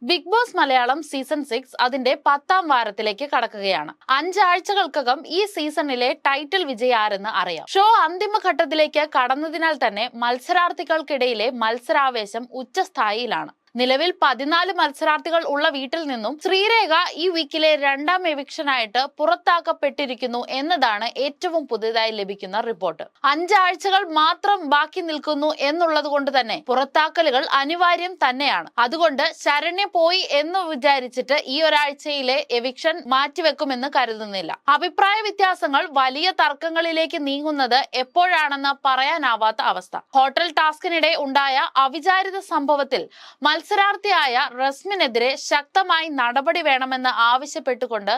Big boss Malayalam season 6 അതിന്റെ 10ാം വാരത്തിലേക്ക് കടക്കുകയാണ്. 5 ആഴ്ചകൾക്കകം ഈ സീസണിലെ ടൈറ്റിൽ വിജയി ആരെന്ന് അറിയാം. ഷോ അന്തിമഘട്ടത്തിലേക്ക് കടന്നതിനാൽ തന്നെ മത്സരാർത്ഥികൾക്കിടയിലെ മത്സരാവേശം ഉച്ചസ്ഥായിയിലാണ്. നിലവിൽ 14 മത്സരാർത്ഥികൾ ഉള്ള വീട്ടിൽ നിന്നും ശ്രീരേഖ ഈ വീക്കിലെ 2ാം എവിക്ഷനായിട്ട് പുറത്താക്കപ്പെട്ടിരിക്കുന്നു എന്നതാണ് ഏറ്റവും പുതിയതായി ലഭിക്കുന്ന റിപ്പോർട്ട്. 5 ആഴ്ചകൾ മാത്രം ബാക്കി നിൽക്കുന്നു എന്നുള്ളത് കൊണ്ട് തന്നെ പുറത്താക്കലുകൾ അനിവാര്യം തന്നെയാണ്. അതുകൊണ്ട് ശരണ്യ പോയി എന്ന് വിചാരിച്ചിട്ട് ഈ ഒരാഴ്ചയിലെ എവിക്ഷൻ മാറ്റിവെക്കുമെന്ന് കരുതുന്നില്ല. അഭിപ്രായ വ്യത്യാസങ്ങൾ വലിയ തർക്കങ്ങളിലേക്ക് നീങ്ങുന്നത് എപ്പോഴാണെന്ന് പറയാനാവാത്ത അവസ്ഥ. ഹോട്ടൽ ടാസ്കിനിടെ ഉണ്ടായ അവിചാരിത സംഭവത്തിൽ മത്സരാർത്ഥിയായ റസ്മിനെതിരെ ശക്തമായി നടപടി വേണമെന്ന് ആവശ്യപ്പെട്ടുകൊണ്ട്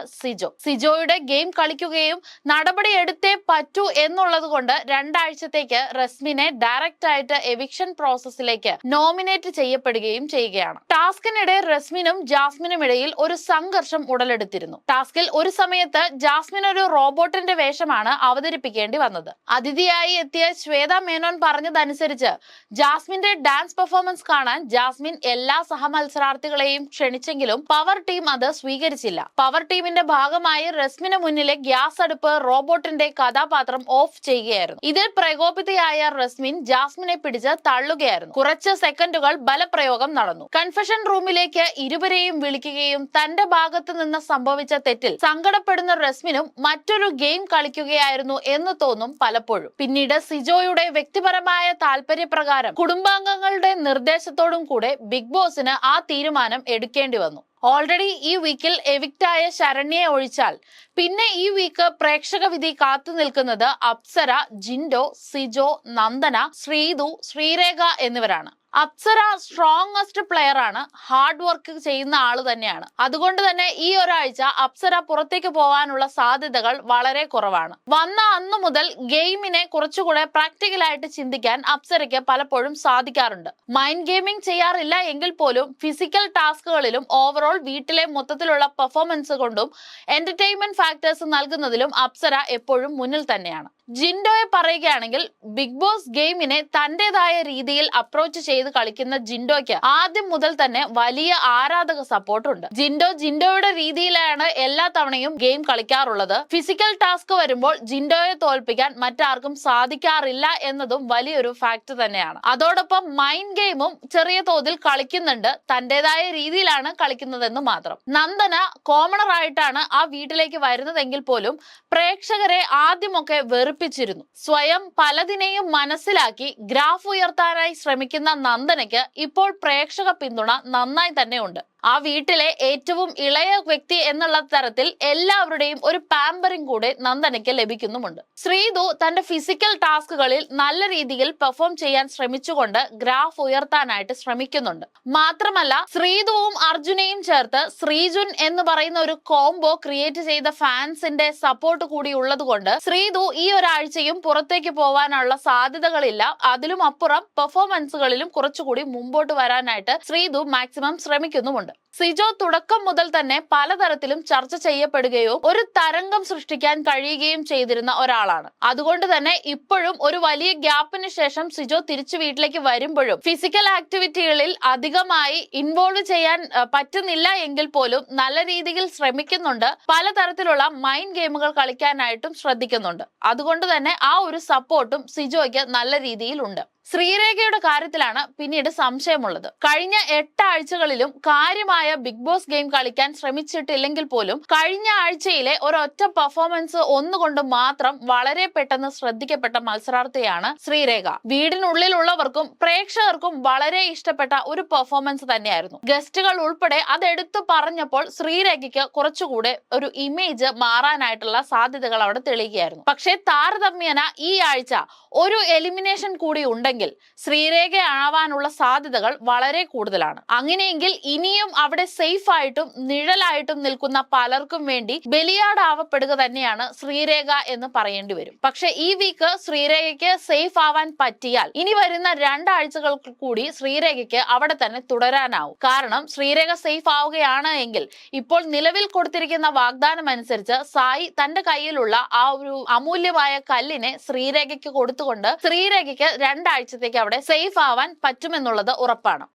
സിജോയുടെ ഗെയിം കളിക്കുകയും നടപടി എടുത്തേ പറ്റൂ എന്നുള്ളത് കൊണ്ട് 2 ആഴ്ചത്തേക്ക് റസ്മിനെ ഡയറക്റ്റ് ആയിട്ട് എവിക്ഷൻ പ്രോസസ്സിലേക്ക് നോമിനേറ്റ് ചെയ്യപ്പെടുകയും ചെയ്യുകയാണ്. ടാസ്കിനിടെ റസ്മിനും ജാസ്മിനും ഇടയിൽ ഒരു സംഘർഷം ഉടലെടുത്തിരുന്നു. ടാസ്കിൽ ഒരു സമയത്ത് ജാസ്മിൻ ഒരു റോബോട്ടിന്റെ വേഷമാണ് അവതരിപ്പിക്കേണ്ടി വന്നത്. അതിഥിയായി എത്തിയ ശ്വേത മേനോൻ പറഞ്ഞതനുസരിച്ച് ജാസ്മിന്റെ ഡാൻസ് പെർഫോമൻസ് കാണാൻ ജാസ്മിൻ എല്ലാ സഹമത്സരാർത്ഥികളെയും ക്ഷണിച്ചെങ്കിലും പവർ ടീം അത് സ്വീകരിച്ചില്ല. പവർ ടീമിന്റെ ഭാഗമായി റസ്മിന് മുന്നിലെ ഗ്യാസ് അടുപ്പ് റോബോട്ടിന്റെ കഥാപാത്രം ഓഫ് ചെയ്യുകയായിരുന്നു. ഇതിൽ പ്രകോപിതയായ റസ്മിൻ ജാസ്മിനെ പിടിച്ച് തള്ളുകയായിരുന്നു. കുറച്ച് സെക്കൻഡുകൾ ബലപ്രയോഗം നടന്നു. കൺഫെഷൻ റൂമിലേക്ക് ഇരുവരെയും വിളിക്കുകയും തന്റെ ഭാഗത്ത് നിന്ന് സംഭവിച്ച തെറ്റിൽ സങ്കടപ്പെടുന്ന റസ്മിനും മറ്റൊരു ഗെയിം കളിക്കുകയായിരുന്നു എന്ന് തോന്നും പലപ്പോഴും. പിന്നീട് സിജോയുടെ വ്യക്തിപരമായ താല്പര്യപ്രകാരം കുടുംബാംഗങ്ങളുടെ നിർദ്ദേശത്തോടും കൂടെ ബിഗ് ബോസിന് ആ തീരുമാനം എടുക്കേണ്ടി വന്നു. ഓൾറെഡി ഈ വീക്കിൽ എവിക്റ്റായ ശരണ്യയെ ഒഴിച്ചാൽ പിന്നെ ഈ വീക്ക് പ്രേക്ഷക വിധി കാത്തു നിൽക്കുന്നത് അപ്സര, ജിൻഡോ, സിജോ, നന്ദന, ശ്രീതു, ശ്രീരേഖ എന്നിവരാണ്. അപ്സര സ്ട്രോങ്ങസ്റ്റ് പ്ലെയർ ആണ്, ഹാർഡ് വർക്ക് ചെയ്യുന്ന ആള് തന്നെയാണ്. അതുകൊണ്ട് തന്നെ ഈ ഒരാഴ്ച അപ്സര പുറത്തേക്ക് പോകാനുള്ള സാധ്യതകൾ വളരെ കുറവാണ്. വന്ന അന്നു മുതൽ ഗെയിമിനെ കുറച്ചുകൂടെ പ്രാക്ടിക്കലായിട്ട് ചിന്തിക്കാൻ അപ്സരയ്ക്ക് പലപ്പോഴും സാധിക്കാറുണ്ട്. മൈൻഡ് ഗെയിമിംഗ് ചെയ്യാറില്ല എങ്കിൽ പോലും ഫിസിക്കൽ ടാസ്കുകളിലും ഓവറോൾ വീട്ടിലെ മൊത്തത്തിലുള്ള പെർഫോമൻസ് കൊണ്ടും എന്റർടൈൻമെന്റ് ഫാക്ടേഴ്സ് നൽകുന്നതിലും അപ്സര എപ്പോഴും മുന്നിൽ തന്നെയാണ്. ജിൻഡോയെ പറയുകയാണെങ്കിൽ ബിഗ് ബോസ് ഗെയിമിനെ തന്റേതായ രീതിയിൽ അപ്രോച്ച് ചെയ്ത് കളിക്കുന്ന ജിൻഡോയ്ക്ക് ആദ്യം മുതൽ തന്നെ വലിയ ആരാധക സപ്പോർട്ടുണ്ട്. ജിൻഡോയുടെ രീതിയിലാണ് എല്ലാ തവണയും ഗെയിം കളിക്കാറുള്ളത്. ഫിസിക്കൽ ടാസ്ക് വരുമ്പോൾ ജിൻഡോയെ തോൽപ്പിക്കാൻ മറ്റാർക്കും സാധിക്കാറില്ല എന്നതും വലിയൊരു ഫാക്ട് തന്നെയാണ്. അതോടൊപ്പം മൈൻഡ് ഗെയിമും ചെറിയ തോതിൽ കളിക്കുന്നുണ്ട്, തന്റേതായ രീതിയിലാണ് കളിക്കുന്നതെന്ന് മാത്രം. നന്ദന കോമണർ ആയിട്ടാണ് ആ വീട്ടിലേക്ക് വരുന്നതെങ്കിൽ പോലും പ്രേക്ഷകരെ ആദ്യമൊക്കെ വെറുപ്പിച്ചിരുന്നു. സ്വയം പലതിനെയും മനസ്സിലാക്കി ഗ്രാഫ് ഉയർത്താനായി ശ്രമിക്കുന്ന നന്ദനയ്ക്ക് ഇപ്പോൾ പ്രേക്ഷക പിന്തുണ നന്നായി തന്നെ ഉണ്ട്. ആ വീട്ടിലെ ഏറ്റവും ഇളയ വ്യക്തി എന്നുള്ള തരത്തിൽ എല്ലാവരുടെയും ഒരു പാമ്പറിംഗ് കൂടെ നന്ദനയ്ക്ക് ലഭിക്കുന്നുമുണ്ട്. ശ്രീതു തന്റെ ഫിസിക്കൽ ടാസ്കുകളിൽ നല്ല രീതിയിൽ പെർഫോം ചെയ്യാൻ ശ്രമിച്ചുകൊണ്ട് ഗ്രാഫ് ഉയർത്താനായിട്ട് ശ്രമിക്കുന്നുണ്ട്. മാത്രമല്ല ശ്രീതുവും അർജുനെയും ചേർത്ത് ശ്രീജുൻ എന്ന് പറയുന്ന ഒരു കോംബോ ക്രിയേറ്റ് ചെയ്ത ഫാൻസിന്റെ സപ്പോർട്ട് കൂടി ഉള്ളത് കൊണ്ട് ശ്രീതു ഈ ഒരാഴ്ചയും പുറത്തേക്ക് പോവാനുള്ള സാധ്യതകളില്ല. അതിലും അപ്പുറം പെർഫോമൻസുകളിലും കുറച്ചുകൂടി മുമ്പോട്ട് വരാനായിട്ട് ശ്രീതു മാക്സിമം ശ്രമിക്കുന്നുമുണ്ട്. സിജോ തുടക്കം മുതൽ തന്നെ പലതരത്തിലും ചർച്ച ചെയ്യപ്പെടുകയോ ഒരു തരംഗം സൃഷ്ടിക്കാൻ കഴിയുകയും ചെയ്തിരുന്ന ഒരാളാണ്. അതുകൊണ്ട് തന്നെ ഇപ്പോഴും ഒരു വലിയ ഗ്യാപ്പിന് ശേഷം സിജോ തിരിച്ചു വീട്ടിലേക്ക് വരുമ്പോഴും ഫിസിക്കൽ ആക്ടിവിറ്റികളിൽ അധികമായി ഇൻവോൾവ് ചെയ്യാൻ പറ്റുന്നില്ല എങ്കിൽ പോലും നല്ല രീതിയിൽ ശ്രമിക്കുന്നുണ്ട്. പലതരത്തിലുള്ള മൈൻഡ് ഗെയിമുകൾ കളിക്കാനായിട്ടും ശ്രദ്ധിക്കുന്നുണ്ട്. അതുകൊണ്ട് തന്നെ ആ ഒരു സപ്പോർട്ടും സിജോയ്ക്ക് നല്ല രീതിയിൽ ഉണ്ട്. ശ്രീരേഖയുടെ കാര്യത്തിലാണ് പിന്നീട് സംശയമുള്ളത്. കഴിഞ്ഞ 8 ആഴ്ചകളിലും കാര്യമായ ബിഗ് ബോസ് ഗെയിം കളിക്കാൻ ശ്രമിച്ചിട്ടില്ലെങ്കിൽ പോലും കഴിഞ്ഞ ആഴ്ചയിലെ ഒരൊറ്റ പെർഫോമൻസ് ഒന്നുകൊണ്ട് മാത്രം വളരെ പെട്ടെന്ന് ശ്രദ്ധിക്കപ്പെട്ട മത്സരാർത്ഥിയാണ് ശ്രീരേഖ. വീടിനുള്ളിലുള്ളവർക്കും പ്രേക്ഷകർക്കും വളരെ ഇഷ്ടപ്പെട്ട ഒരു പെർഫോമൻസ് തന്നെയായിരുന്നു. ഗസ്റ്റുകൾ ഉൾപ്പെടെ അതെടുത്തു പറഞ്ഞപ്പോൾ ശ്രീരേഖയ്ക്ക് കുറച്ചുകൂടെ ഒരു ഇമേജ് മാറാനായിട്ടുള്ള സാധ്യതകൾ അവിടെ തെളിയുകയായിരുന്നു. പക്ഷേ താരതമ്യേന ഈ ആഴ്ച ഒരു എലിമിനേഷൻ കൂടി ഉണ്ടെങ്കിൽ ശ്രീരേഖ ആവാനുള്ള സാധ്യതകൾ വളരെ കൂടുതലാണ്. അങ്ങനെയെങ്കിൽ ഇനിയും അവിടെ സേഫ് ആയിട്ടും നിഴലായിട്ടും നിൽക്കുന്ന പലർക്കും വേണ്ടി ബലിയാടാവപ്പെടുക തന്നെയാണ് ശ്രീരേഖ എന്ന് പറയേണ്ടി വരും. പക്ഷെ ഈ വീക്ക് ശ്രീരേഖയ്ക്ക് സേഫ് ആവാൻ പറ്റിയാൽ ഇനി വരുന്ന 2 ആഴ്ചകൾക്ക് കൂടി ശ്രീരേഖയ്ക്ക് അവിടെ തന്നെ തുടരാനാവും. കാരണം ശ്രീരേഖ സേഫ് ആവുകയാണ് എങ്കിൽ ഇപ്പോൾ നിലവിൽ കൊടുത്തിരിക്കുന്ന വാഗ്ദാനം അനുസരിച്ച് സായി തന്റെ കയ്യിലുള്ള ആ ഒരു അമൂല്യമായ കല്ലിനെ ശ്രീരേഖയ്ക്ക് കൊടുത്തുകൊണ്ട് ശ്രീരേഖയ്ക്ക് 2 ആഴ്ചത്തേക്ക് അവിടെ സേഫ് ആവാൻ പറ്റുമെന്നുള്ളത് ഉറപ്പാണ്.